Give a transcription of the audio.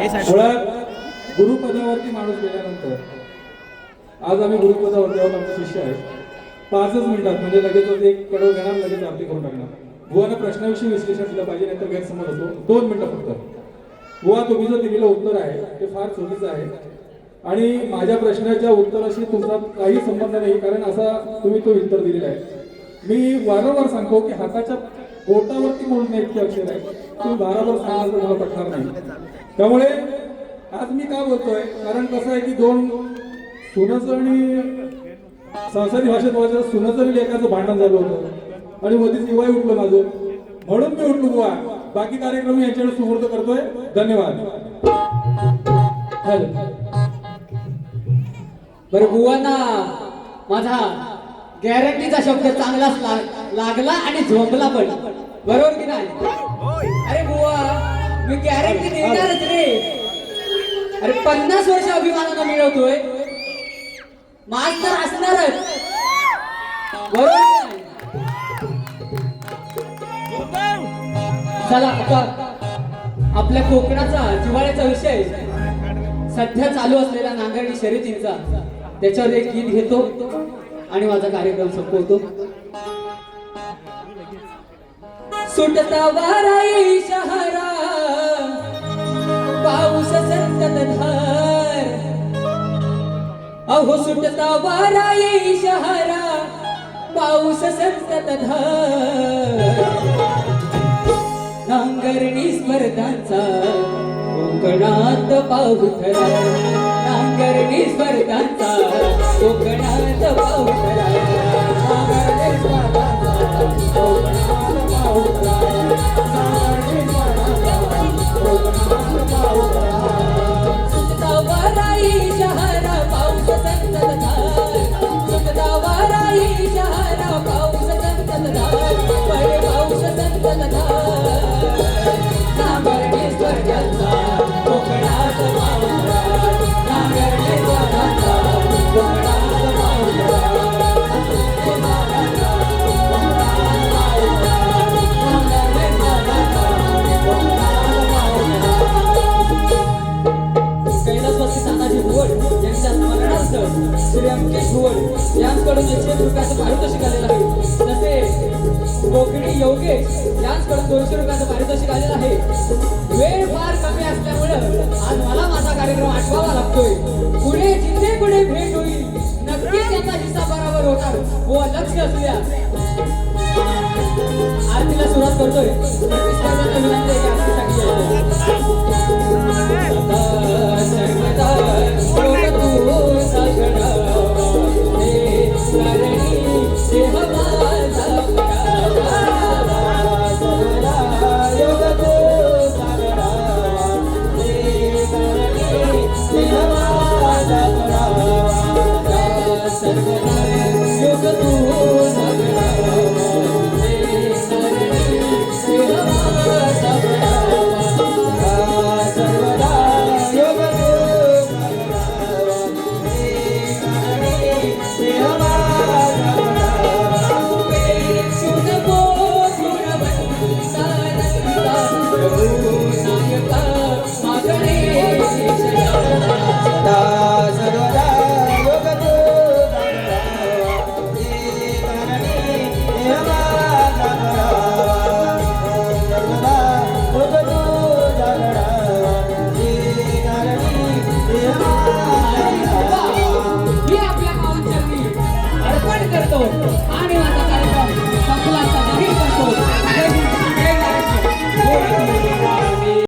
मुळात गुरुपदावरती माणूस गेल्यानंतर आज आम्ही गुरुपदावरती आहोत. आमचे शिष्य आहेत. 5च मिनिटात म्हणजे लगेच एक कडव घेणार, लगेच आरती करून टाकणार. बुवानं प्रश्नाविषयी विश्लेषण दिलं पाहिजे, नाहीतर गैरसमज होतो. 2 मिनिटं फक्त. बुवा, तुम्ही जो दिलेलं उत्तर आहे ते फार चुकीचं आहे आणि माझ्या प्रश्नाच्या उत्तराशी तुमचा काही संबंध नाही, कारण असा तुम्ही तो उत्तर दिलेला आहे. मी वारंवार सांगतो की हाताच्या बोटावरती बोलणे इतके अक्षर आहे, तुम्ही वारंवार सांगाल तर मला पटणार नाही. त्यामुळे आज मी का बोलतोय, कारण कसं आहे की 2 सुनाचं आणि संसारी भाषेत बोलायचं सुनाचं आणि लेकाचं भांडण झालं होतं आणि मध्येच दिवाळी उठलं माझं, म्हणून मी उठलो बुवा. बाकी कार्यक्रम यांच्याकडे सुपूर्द करतोय. धन्यवाद. बरं बुवांना माझा गॅरंटीचा शब्द चांगलाच लागला आणि झोपला पण, बरोबर की नाही? अरे बुवा, मी गॅरंटी देणारच रे. अरे 50 वर्ष अभिमानानं मिळवतोय, माझ तर असणारच, बरोबर की नाही? चला आता आपल्या कोकणाचा जिव्हाळ्याचा विषय सध्या चालू असलेल्या नांगरणी शर्यतींचा, त्याच्यावर एक गीत घेतो आणि माझा कार्यक्रम संपवतो. सुटता वाराई शहरा पाऊस संततधार, अहो सुटता वाराई शहरा पाऊस संततधार, नांगरणी स्पर्धांचा कोकणात पाऊथरा, नांगरणी स्पर्धांचा कोकणात पाऊथरा, नांगरणी स्पर्धांचा कोकणात पाऊथरा, नांगरणी स्पर्धांचा कोकणात पाऊथरा. सुटता वाराई शहरा पाऊस संततधार, सुटता वाराई शहरा पाऊस संततधार, पडे पाऊस संततधार, नांगरणी स्पर्धांचा कोकणात पाऊथरा, नांगरणी स्पर्धांचा कोकणात पाऊथरा, कैलासवासी तानाजी भुवड यांच्या स्मरणार्थ श्री अंकेश भुवड यांच्याकडून 100 रुपयाचं पारितोषिक आलेलं आहे. तसे कोकणी योगेश यांच्याकडून 200 रुपयाचं पारितोषिक आलेलं आहे. वेळ फार कमी असल्यामुळं आज मला माझा कार्यक्रम आठवावा लागतोय. पुढे जिथे पुढे भेट होईल नक्कीच याचा हिस्सा बरोबर होणार व लक्ष असू द्या. आरतीला सुरुवात करतोय. विनंती